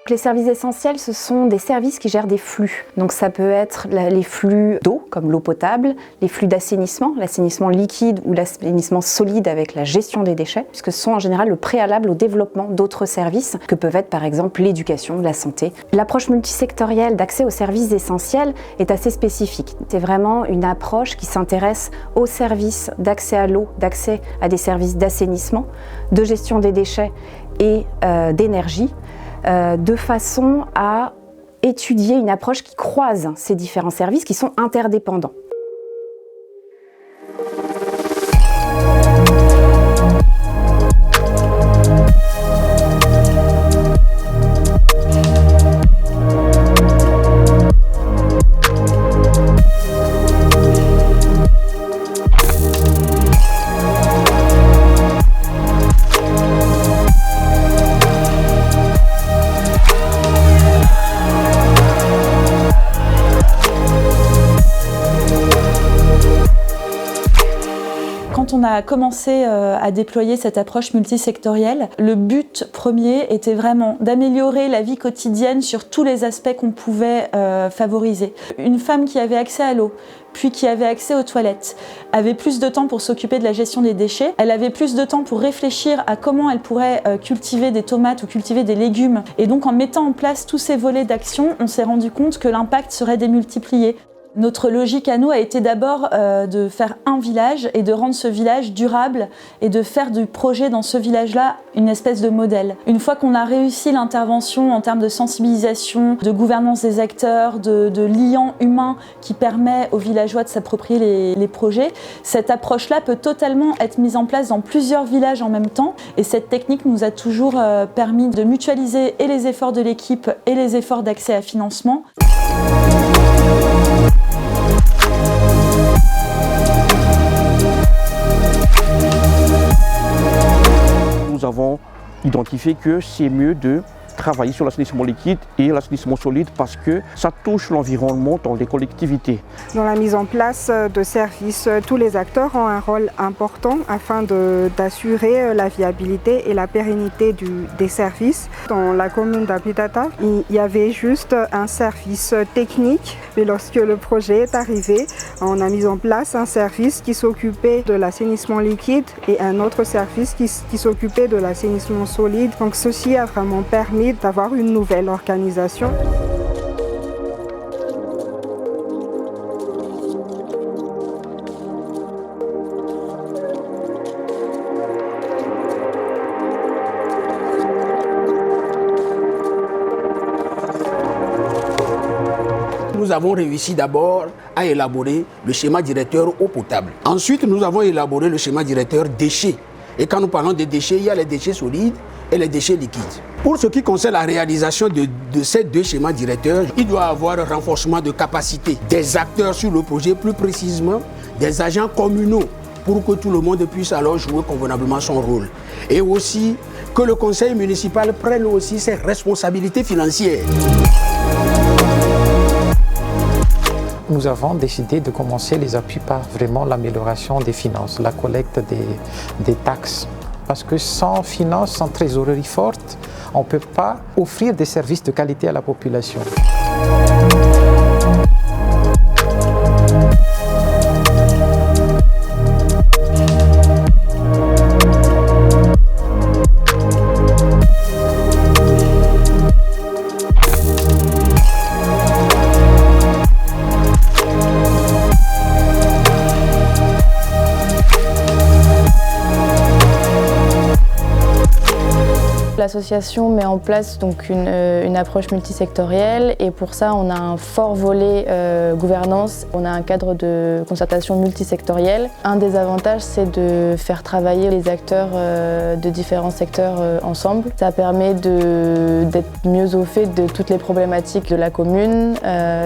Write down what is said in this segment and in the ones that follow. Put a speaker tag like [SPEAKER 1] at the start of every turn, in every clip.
[SPEAKER 1] Les services essentiels, ce sont des services qui gèrent des flux. Donc ça peut être les flux d'eau, comme l'eau potable, les flux d'assainissement, l'assainissement liquide ou l'assainissement solide avec la gestion des déchets, puisque ce sont en général le préalable au développement d'autres services, que peuvent être par exemple l'éducation, la santé. L'approche multisectorielle d'accès aux services essentiels est assez spécifique. C'est vraiment une approche qui s'intéresse aux services d'accès à l'eau, d'accès à des services d'assainissement, de gestion des déchets et d'énergie, de façon à étudier une approche qui croise ces différents services qui sont interdépendants.
[SPEAKER 2] Quand on a commencé à déployer cette approche multisectorielle, le but premier était vraiment d'améliorer la vie quotidienne sur tous les aspects qu'on pouvait favoriser. Une femme qui avait accès à l'eau, puis qui avait accès aux toilettes, avait plus de temps pour s'occuper de la gestion des déchets, elle avait plus de temps pour réfléchir à comment elle pourrait cultiver des tomates ou cultiver des légumes. Et donc en mettant en place tous ces volets d'action, on s'est rendu compte que l'impact serait démultiplié. Notre logique à nous a été d'abord de faire un village et de rendre ce village durable et de faire du projet dans ce village-là une espèce de modèle. Une fois qu'on a réussi l'intervention en termes de sensibilisation, de gouvernance des acteurs, de liant humain qui permet aux villageois de s'approprier les projets, cette approche-là peut totalement être mise en place dans plusieurs villages en même temps et cette technique nous a toujours permis de mutualiser et les efforts de l'équipe et les efforts d'accès à financement.
[SPEAKER 3] Nous avons identifié que c'est mieux de travailler sur l'assainissement liquide et l'assainissement solide parce que ça touche l'environnement dans les collectivités.
[SPEAKER 4] Dans la mise en place de services, tous les acteurs ont un rôle important afin d'assurer la viabilité et la pérennité des services. Dans la commune d'Abidata, il y avait juste un service technique, mais lorsque le projet est arrivé, on a mis en place un service qui s'occupait de l'assainissement liquide et un autre service qui s'occupait de l'assainissement solide. Donc ceci a vraiment permis d'avoir une nouvelle organisation.
[SPEAKER 5] Nous avons réussi d'abord à élaborer le schéma directeur eau potable. Ensuite, nous avons élaboré le schéma directeur déchets. Et quand nous parlons des déchets, il y a les déchets solides et les déchets liquides. Pour ce qui concerne la réalisation de ces deux schémas directeurs, il doit y avoir un renforcement de capacité des acteurs sur le projet, plus précisément des agents communaux, pour que tout le monde puisse alors jouer convenablement son rôle. Et aussi que le conseil municipal prenne aussi ses responsabilités financières.
[SPEAKER 6] Nous avons décidé de commencer les appuis par vraiment l'amélioration des finances, la collecte des taxes. Parce que sans finances, sans trésorerie forte, on ne peut pas offrir des services de qualité à la population.
[SPEAKER 7] L'association met en place donc une approche multisectorielle et pour ça on a un fort volet gouvernance, on a un cadre de concertation multisectorielle. Un des avantages c'est de faire travailler les acteurs de différents secteurs ensemble. Ça permet d'être mieux au fait de toutes les problématiques de la commune,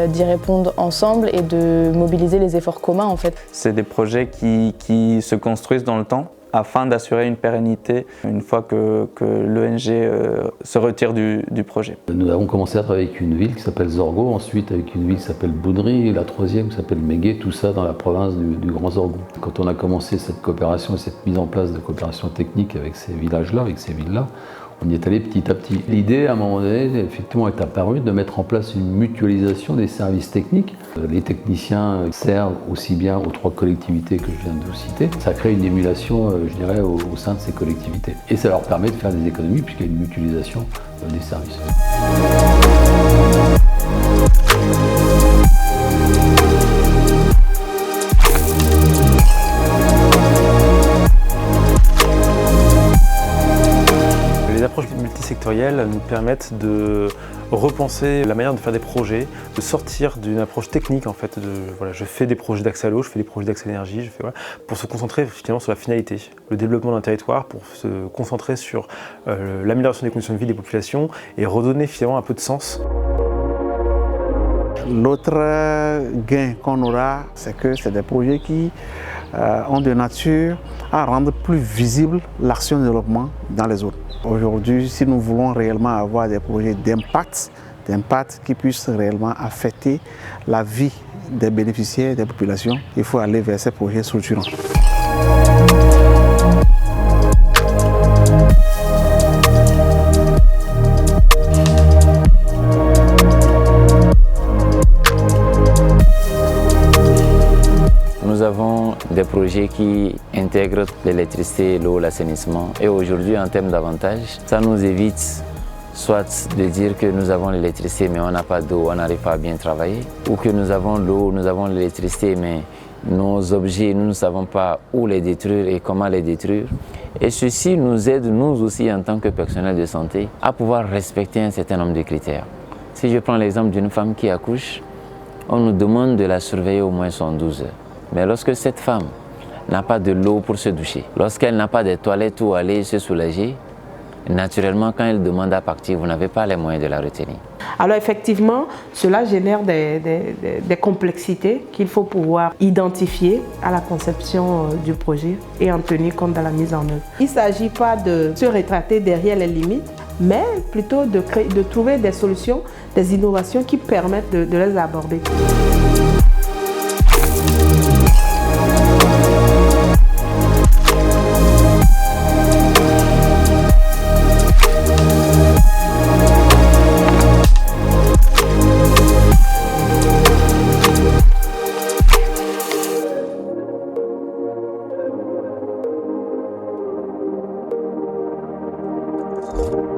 [SPEAKER 7] d'y répondre ensemble et de mobiliser les efforts communs en fait.
[SPEAKER 8] C'est des projets qui se construisent dans le temps, afin d'assurer une pérennité une fois que l'ENG se retire du projet.
[SPEAKER 9] Nous avons commencé à travailler avec une ville qui s'appelle Zorgo, ensuite avec une ville qui s'appelle Boudry et la troisième qui s'appelle Mégué, tout ça dans la province du Grand Zorgo. Quand on a commencé cette coopération et cette mise en place de coopération technique avec ces villages-là, avec ces villes-là, On y est allé petit à petit. L'idée, à un moment donné, effectivement, est apparue de mettre en place une mutualisation des services techniques. Les techniciens servent aussi bien aux 3 collectivités que je viens de vous citer. Ça crée une émulation, je dirais, au sein de ces collectivités. Et ça leur permet de faire des économies puisqu'il y a une mutualisation des services.
[SPEAKER 10] Les approches multisectorielles nous permettent de repenser la manière de faire des projets, de sortir d'une approche technique en fait. Je fais des projets d'accès à l'eau, je fais des projets d'accès à l'énergie, pour se concentrer finalement sur la finalité, le développement d'un territoire, pour se concentrer sur l'amélioration des conditions de vie des populations et redonner finalement un peu de sens.
[SPEAKER 11] L'autre gain qu'on aura, c'est que c'est des projets qui ont de nature à rendre plus visible l'action de développement dans les zones. Aujourd'hui, si nous voulons réellement avoir des projets d'impact qui puissent réellement affecter la vie des bénéficiaires, des populations, il faut aller vers ces projets structurants.
[SPEAKER 12] Nous avons des projets qui intègrent l'électricité, l'eau, l'assainissement. Et aujourd'hui, en termes d'avantages, ça nous évite soit de dire que nous avons l'électricité mais on n'a pas d'eau, on n'arrive pas à bien travailler, ou que nous avons l'eau, nous avons l'électricité mais nos objets, nous ne savons pas où les détruire et comment les détruire. Et ceci nous aide, nous aussi en tant que personnels de santé, à pouvoir respecter un certain nombre de critères. Si je prends l'exemple d'une femme qui accouche, on nous demande de la surveiller au moins 112 heures. Mais lorsque cette femme n'a pas de l'eau pour se doucher, lorsqu'elle n'a pas de toilettes où aller se soulager, naturellement, quand elle demande à partir, vous n'avez pas les moyens de la retenir.
[SPEAKER 13] Alors effectivement, cela génère des complexités qu'il faut pouvoir identifier à la conception du projet et en tenir compte dans la mise en œuvre. Il ne s'agit pas de se rétracter derrière les limites, mais plutôt de trouver des solutions, des innovations qui permettent de les aborder.
[SPEAKER 12] Thank you.